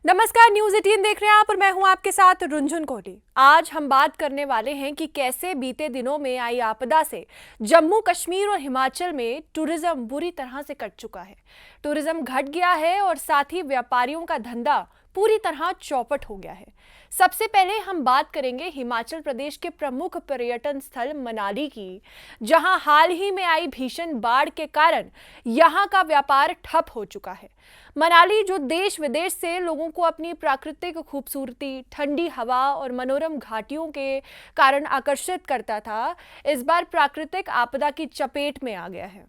नमस्कार, न्यूज 18 देख रहे हैं आप और मैं हूं आपके साथ रुंझुन कोहली। आज हम बात करने वाले हैं कि कैसे बीते दिनों में आई आपदा से जम्मू कश्मीर और हिमाचल में टूरिज्म बुरी तरह से कट चुका है। टूरिज्म घट गया है और साथ ही व्यापारियों का धंधा पूरी तरह चौपट हो गया है। सबसे पहले हम बात करेंगे हिमाचल प्रदेश के प्रमुख पर्यटन स्थल मनाली की, जहां हाल ही में आई भीषण बाढ़ के कारण यहां का व्यापार ठप हो चुका है। मनाली, जो देश विदेश से लोगों को अपनी प्राकृतिक खूबसूरती, ठंडी हवा और मनोरम घाटियों के कारण आकर्षित करता था, इस बार प्राकृतिक आपदा की चपेट में आ गया है।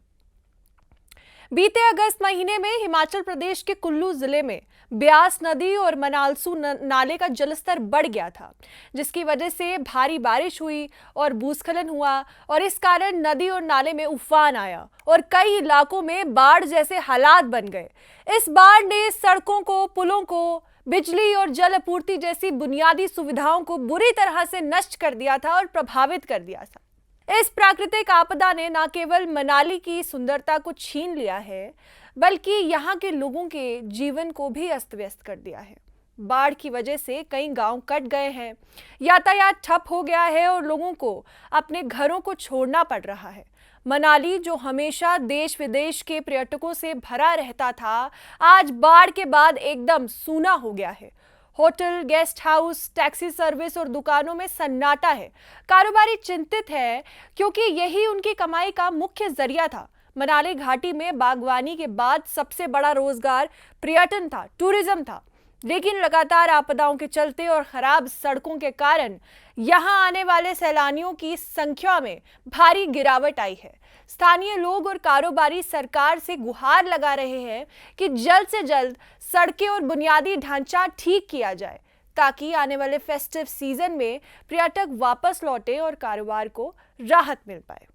बीते अगस्त महीने में हिमाचल प्रदेश के कुल्लू जिले में ब्यास नदी और मनालसू नाले का जलस्तर बढ़ गया था, जिसकी वजह से भारी बारिश हुई और भूस्खलन हुआ और इस कारण नदी और नाले में उफान आया और कई इलाकों में बाढ़ जैसे हालात बन गए। इस बाढ़ ने सड़कों को, पुलों को, बिजली और जल आपूर्ति जैसी बुनियादी सुविधाओं को बुरी तरह से नष्ट कर दिया था और प्रभावित कर दिया था। इस प्राकृतिक आपदा ने न केवल मनाली की सुंदरता को छीन लिया है, बल्कि यहाँ के लोगों के जीवन को भी अस्त व्यस्त कर दिया है। बाढ़ की वजह से कई गांव कट गए हैं, यातायात ठप हो गया है और लोगों को अपने घरों को छोड़ना पड़ रहा है। मनाली, जो हमेशा देश विदेश के पर्यटकों से भरा रहता था, आज बाढ़ के बाद एकदम सूना हो गया है। Hotel, guest house, taxi service और दुकानों में सन्नाटा है। कारोबारी चिंतित है क्योंकि यही उनकी कमाई का मुख्य जरिया था। मनाली घाटी में बागवानी के बाद सबसे बड़ा रोजगार पर्यटन था, टूरिज्म था। लेकिन लगातार आपदाओं के चलते और खराब सड़कों के कारण यहां आने वाले सैलानियों की संख्या में भारी गिरावट आई है। स्थानीय लोग और कारोबारी सरकार से गुहार लगा रहे हैं कि जल्द से जल्द सड़कें और बुनियादी ढांचा ठीक किया जाए, ताकि आने वाले फेस्टिव सीजन में पर्यटक वापस लौटे और कारोबार को राहत मिल पाए।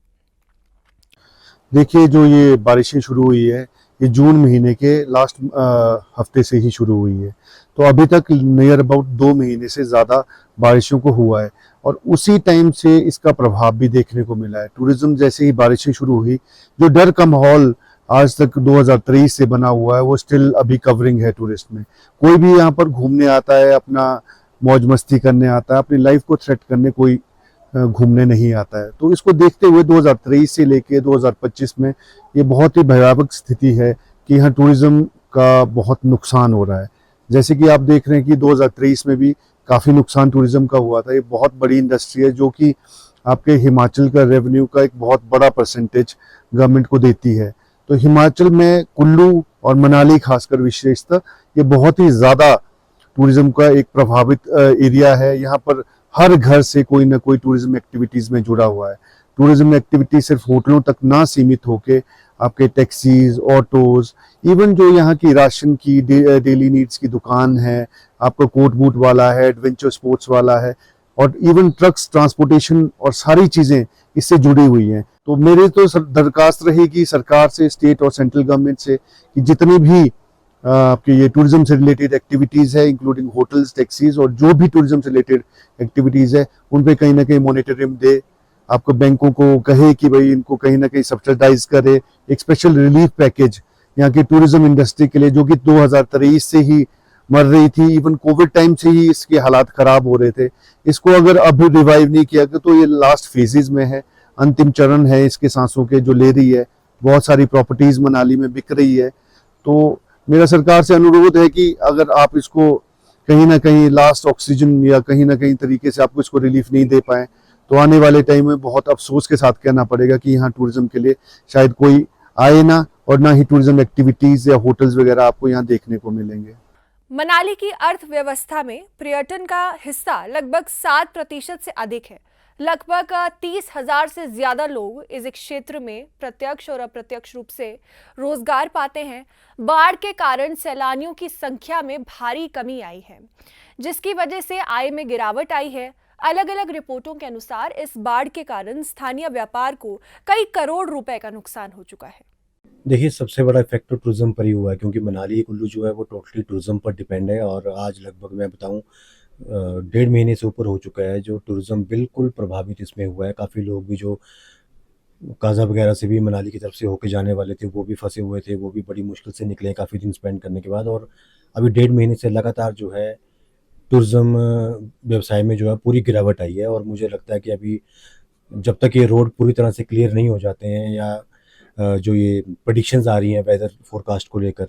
देखिए, जो ये बारिशें शुरू हुई है, ये जून महीने के लास्ट हफ्ते से ही शुरू हुई है। तो अभी तक नियर अबाउट 2 महीने से ज़्यादा बारिशों को हुआ है और उसी टाइम से इसका प्रभाव भी देखने को मिला है। टूरिज्म जैसे ही बारिशें शुरू हुई, जो डर का माहौल आज तक 2023 से बना हुआ है, वो स्टिल अभी कवरिंग है टूरिस्ट में। कोई भी यहाँ पर घूमने आता है, अपना मौज मस्ती करने आता है, अपनी लाइफ को थ्रेट करने कोई घूमने नहीं आता है। तो इसको देखते हुए 2023 से लेके 2025 में ये बहुत ही भयावह स्थिति है कि यहाँ टूरिज्म का बहुत नुकसान हो रहा है। जैसे कि आप देख रहे हैं कि 2023 में भी काफ़ी नुकसान टूरिज्म का हुआ था। ये बहुत बड़ी इंडस्ट्री है जो कि आपके हिमाचल का रेवेन्यू का एक बहुत बड़ा परसेंटेज गवर्नमेंट को देती है। तो हिमाचल में कुल्लू और मनाली खासकर विशेषतः ये बहुत ही ज़्यादा टूरिज्म का एक प्रभावित एरिया है। यहाँ पर हर घर से कोई ना कोई टूरिज्म एक्टिविटीज़ में जुड़ा हुआ है। टूरिज्म एक्टिविटी सिर्फ होटलों तक ना सीमित होके आपके टैक्सीज, ऑटोज, इवन जो यहाँ की राशन की डेली नीड्स की दुकान है, आपका कोट बूट वाला है, एडवेंचर स्पोर्ट्स वाला है और इवन ट्रक्स ट्रांसपोर्टेशन और सारी चीज़ें इससे जुड़ी हुई हैं। तो मेरे तो दरखास्त रहेगी सरकार से, स्टेट और सेंट्रल गवर्नमेंट से, कि जितनी भी आपके ये टूरिज्म से रिलेटेड एक्टिविटीज़ है, इंक्लूडिंग होटल्स, टैक्सीज और जो भी टूरिज्म से रिलेटेड एक्टिविटीज़ है, उन पे कहीं ना कहीं मॉनिटरिंग दे। आपको बैंकों को कहे कि भाई इनको कहीं ना कहीं सब्सिडाइज करे। एक स्पेशल रिलीफ पैकेज यहाँ की टूरिज्म इंडस्ट्री के लिए, जो कि 2023 से ही मर रही थी, इवन कोविड टाइम से ही इसके हालात खराब हो रहे थे। इसको अगर अभी रिवाइव नहीं किया गया तो ये लास्ट फेजेज में है, अंतिम चरण है इसके सांसों के जो ले रही है। बहुत सारी प्रॉपर्टीज मनाली में बिक रही है। तो मेरा सरकार से अनुरोध है कि अगर आप इसको कहीं ना कहीं लास्ट ऑक्सीजन या कहीं ना कहीं तरीके से आपको इसको रिलीफ नहीं दे पाए, तो आने वाले टाइम में बहुत अफसोस के साथ कहना पड़ेगा कि यहाँ टूरिज्म के लिए शायद कोई आए ना, और ना ही टूरिज्म एक्टिविटीज या होटल्स वगैरह आपको यहाँ देखने को मिलेंगे। मनाली की अर्थव्यवस्था में पर्यटन का हिस्सा लगभग 7% से अधिक है। लगभग 30,000 से ज्यादा लोग इस क्षेत्र में प्रत्यक्ष और अप्रत्यक्ष रूप से रोजगार पाते हैं। बाढ़ के कारण सैलानियों की संख्या में भारी कमी आई है, जिसकी वजह से आय में गिरावट आई है। अलग अलग रिपोर्टों के अनुसार इस बाढ़ के कारण स्थानीय व्यापार को कई करोड़ रुपए का नुकसान हो चुका है। देखिए, सबसे बड़ा इफेक्ट तो टूरिज्म पर ही हुआ है, क्योंकि मनाली कुल्लू जो है वो टोटली टूरिज्म पर डिपेंड है। और आज लगभग मैं बताऊं 1.5 महीने से ऊपर हो चुका है जो टूरिज्म बिल्कुल प्रभावित इसमें हुआ है। काफ़ी लोग भी जो काज़ा वगैरह से भी मनाली की तरफ से होके जाने वाले थे वो भी फंसे हुए थे, वो भी बड़ी मुश्किल से निकले काफ़ी दिन स्पेंड करने के बाद। और अभी 1.5 महीने से लगातार जो है टूरिज्म व्यवसाय में जो है पूरी गिरावट आई है। और मुझे लगता है कि अभी जब तक ये रोड पूरी तरह से क्लियर नहीं हो जाते हैं या जो ये प्रेडिक्शंस आ रही हैं वेदर फोरकास्ट को लेकर,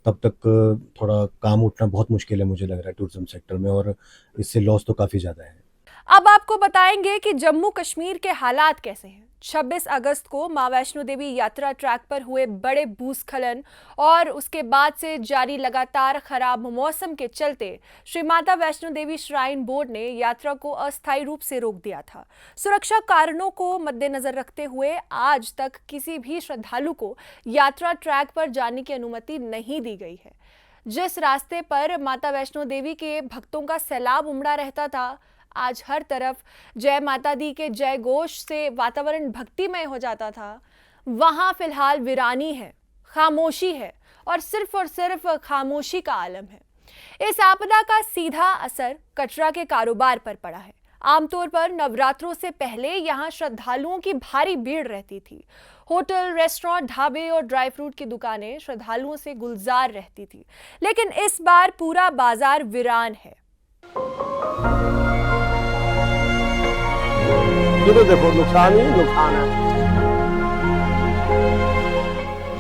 तब तक थोड़ा काम उठना बहुत मुश्किल है मुझे लग रहा है टूरिज्म सेक्टर में, और इससे लॉस तो काफ़ी ज़्यादा है। अब आपको बताएंगे कि जम्मू कश्मीर के हालात कैसे हैं। 26 अगस्त को मां वैष्णो देवी यात्रा ट्रैक पर हुए बड़े भूस्खलन और उसके बाद से जारी लगातार खराब मौसम के चलते श्री माता वैष्णो देवी श्राइन बोर्ड ने यात्रा को अस्थायी रूप से रोक दिया था। सुरक्षा कारणों को मद्देनजर रखते हुए आज तक किसी भी श्रद्धालु को यात्रा ट्रैक पर जाने की अनुमति नहीं दी गई है। जिस रास्ते पर माता वैष्णो देवी के भक्तों का सैलाब उमड़ा रहता था, आज हर तरफ जय माता दी के जय घोष से वातावरण भक्तिमय हो जाता था। वहां फिलहाल वीरानी है, खामोशी है और सिर्फ खामोशी का आलम है। इस आपदा का सीधा असर कटरा के कारोबार पर पड़ा है। आमतौर पर नवरात्रों से पहले यहां श्रद्धालुओं की भारी भीड़ रहती थी। होटल, रेस्टोरेंट, ढाबे और ड्राई फ्रूट की दुकानें श्रद्धालुओं से गुलजार रहती थी, लेकिन इस बार पूरा बाजार वीरान है। ये तो देखो नुकसान ही नुकसान है।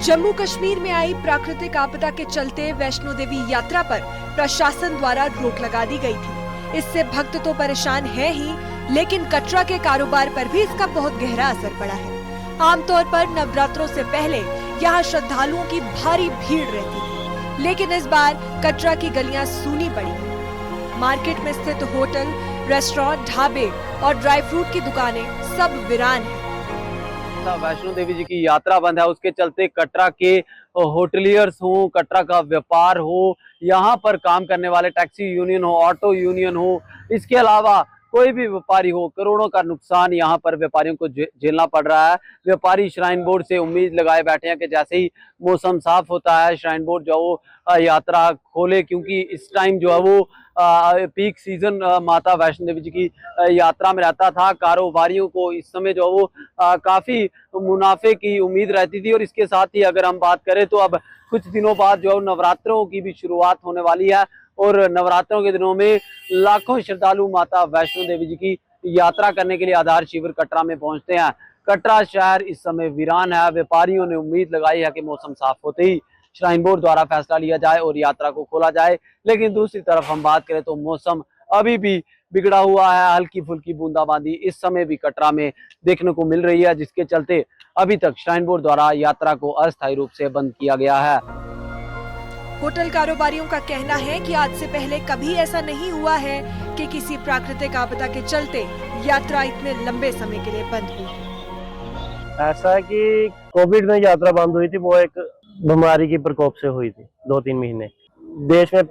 जम्मू कश्मीर में आई प्राकृतिक आपदा के चलते वैष्णो देवी यात्रा पर प्रशासन द्वारा रोक लगा दी गई थी। इससे भक्त तो परेशान है ही, लेकिन कटरा के कारोबार पर भी इसका बहुत गहरा असर पड़ा है। आमतौर पर नवरात्रों से पहले यहाँ श्रद्धालुओं की भारी भीड़ रहती थी, लेकिन इस बार कटरा की गलियां सूनी पड़ी हैं। मार्केट में स्थित होटल, रेस्टोरेंट, ढाबे और ड्राई फ्रूट की दुकानें सब वीरान हैं। वैष्णो देवी जी की यात्रा बंद है, उसके चलते कटरा के होटलियर्स हो, कटरा का व्यापार हो, यहाँ पर काम करने वाले टैक्सी यूनियन हो, ऑटो यूनियन हो, इसके अलावा कोई भी व्यापारी हो, करोड़ों का नुकसान यहाँ पर व्यापारियों को झेलना पड़ रहा है। व्यापारी श्राइन बोर्ड से उम्मीद लगाए बैठे हैं कि जैसे ही मौसम साफ होता है श्राइन बोर्ड जो वो यात्रा खोले, क्योंकि इस टाइम जो है वो पीक सीजन माता वैष्णो देवी जी की यात्रा में रहता था। कारोबारियों को इस समय जो वो काफी मुनाफे की उम्मीद रहती थी। और इसके साथ ही अगर हम बात करें तो अब कुछ दिनों बाद जो नवरात्रों की भी शुरुआत होने वाली है, और नवरात्रों के दिनों में लाखों श्रद्धालु माता वैष्णो देवी जी की यात्रा करने के लिए आधार शिविर कटरा में पहुंचते हैं। कटरा शहर इस समय वीरान है। व्यापारियों ने उम्मीद लगाई है कि मौसम साफ होते ही श्राइन बोर्ड द्वारा फैसला लिया जाए और यात्रा को खोला जाए, लेकिन दूसरी तरफ हम बात करें तो मौसम अभी भी बिगड़ा हुआ है। हल्की फुल्की बूंदाबांदी इस समय भी कटरा में देखने को मिल रही है, जिसके चलते अभी तक श्राइन बोर्ड द्वारा यात्रा को अस्थायी रूप से बंद किया गया है। होटल कारोबारियों का कहना है कि आज से पहले कभी ऐसा नहीं हुआ है कि किसी प्राकृतिक आपदा के चलते यात्रा इतने लंबे समय के लिए बंद हुई। ऐसा है कि कोविड में यात्रा बंद हुई थी, वो एक बीमारी की प्रकोप से हुई थी 2-3 महीने। देश में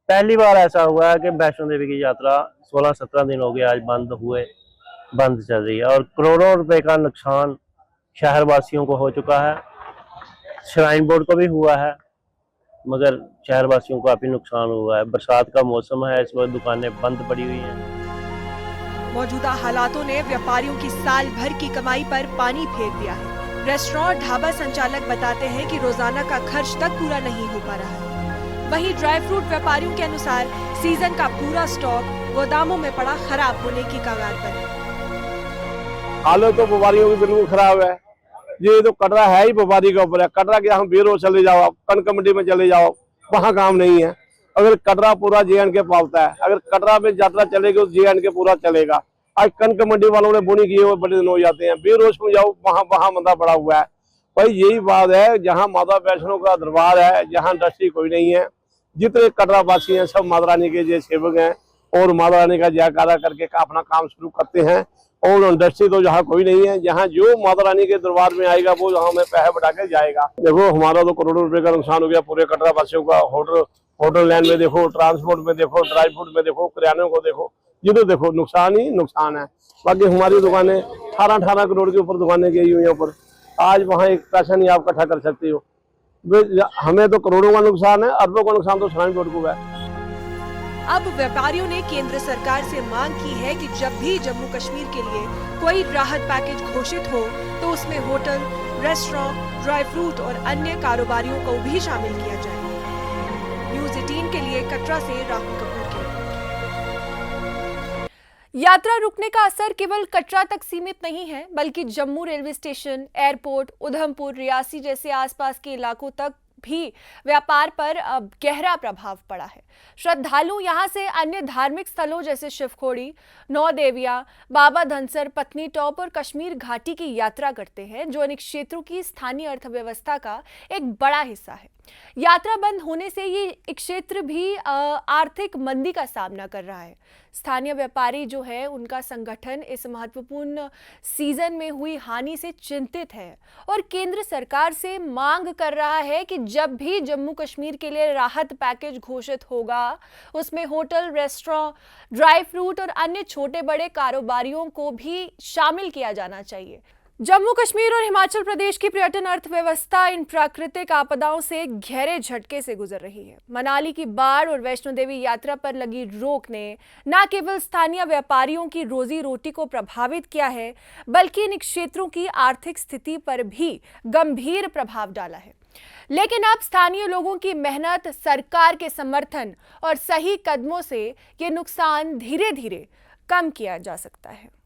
पहली बार ऐसा हुआ है कि वैष्णो देवी की यात्रा 16-17 दिन हो गए आज बंद चल रही है, और करोड़ों रुपए का नुकसान शहरवासियों को हो चुका है। श्राइन बोर्ड को भी हुआ है, मगर शहरवासियों को काफी नुकसान हुआ है। बरसात का मौसम है, इस वक्त दुकानें बंद पड़ी हुई हैं। मौजूदा हालातों ने व्यापारियों की साल भर की कमाई पर पानी फेर दिया है। रेस्टोरेंट, ढाबा संचालक बताते हैं कि रोजाना का खर्च तक पूरा नहीं हो पा रहा है। वहीं ड्राई फ्रूट व्यापारियों के अनुसार सीजन का पूरा स्टॉक गोदामों में पड़ा खराब होने की कगार पर है। हालत तो व्यापारियों की बिल्कुल खराब है। ये तो कटरा है ही व्यापारी के ऊपर है। कटरा के यहाँ बेरो चले जाओ, कनक मंडी में चले जाओ, वहाँ काम नहीं है। अगर कटरा पूरा JNK पालता है, अगर कटरा में यात्रा चलेगी तो JNK पूरा चलेगा। आज कनक मंडी वालों ने बोनी किए हुए बड़े दिन हो जाते हैं। बेरोज में जाओ, वहाँ मंदा पड़ा हुआ है। भाई यही बात है, जहाँ माता वैष्णो का दरबार है, जहाँ इंडस्ट्री कोई नहीं है, जितने कटरा वासी हैं सब माता रानी के जो सेवक हैं और माता रानी का जयकारा करके अपना काम शुरू करते हैं। और इंडस्ट्री तो जहाँ कोई नहीं है, जहाँ जो माता रानी के दरबार में आएगा वो यहाँ में पैसे बढ़ा के जाएगा। देखो हमारा तो करोड़ों रुपए का नुकसान हो गया पूरे कटरा वासियों का। होटल लाइन में देखो, ट्रांसपोर्ट में देखो, ड्राई फ्रूट में देखो, किराने को देखो, ये तो देखो नुकसान ही नुकसान है। बाकी हमारी दुकानें 18 करोड़ के ऊपर दुकानें गई हुई हैं ऊपर। आज वहाँ एक पैसा नहीं आप इकट्ठा कर सकते हो। हमें तो करोड़ों का नुकसान है, अरबों का नुकसान तो श्राइन बोर्ड को है। अब व्यापारियों ने केंद्र सरकार से मांग की है कि जब भी जम्मू कश्मीर के लिए कोई राहत पैकेज घोषित हो तो उसमें होटल, रेस्टोरेंट, ड्राई फ्रूट और अन्य कारोबारियों को भी शामिल किया जाए। रुझान के लिए कटरा से राहुल कपूर की रिपोर्ट। यात्रा रुकने का असर केवल कटरा तक सीमित नहीं है, बल्कि Jammu railway station, airport, Udhampur, Reasi जैसे आसपास के इलाकों तक भी व्यापार पर अब गहरा प्रभाव पड़ा है। श्रद्धालु यहां से अन्य धार्मिक स्थलों जैसे शिवखोड़ी, नौ देविया, बाबा धनसर, पत्नी टॉप और कश्मीर घाटी की यात्रा करते हैं, जो अनेक क्षेत्रों की स्थानीय अर्थव्यवस्था का एक बड़ा हिस्सा है। यात्रा बंद होने से ये क्षेत्र भी आर्थिक मंदी का सामना कर रहा है। स्थानीय व्यापारी जो है, उनका संगठन इस महत्वपूर्ण सीजन में हुई हानि से चिंतित है और केंद्र सरकार से मांग कर रहा है कि जब भी जम्मू कश्मीर के लिए राहत पैकेज घोषित होगा, उसमें होटल, रेस्टोरेंट, ड्राई फ्रूट और अन्य छोटे बड़े कारोबारियों को भी शामिल किया जाना चाहिए। जम्मू कश्मीर और हिमाचल प्रदेश की पर्यटन अर्थव्यवस्था इन प्राकृतिक आपदाओं से गहरे झटके से गुजर रही है। मनाली की बाढ़ और वैष्णो देवी यात्रा पर लगी रोक ने न केवल स्थानीय व्यापारियों की रोजी रोटी को प्रभावित किया है, बल्कि इन क्षेत्रों की आर्थिक स्थिति पर भी गंभीर प्रभाव डाला है। लेकिन अब स्थानीय लोगों की मेहनत, सरकार के समर्थन और सही कदमों से ये नुकसान धीरे धीरे कम किया जा सकता है।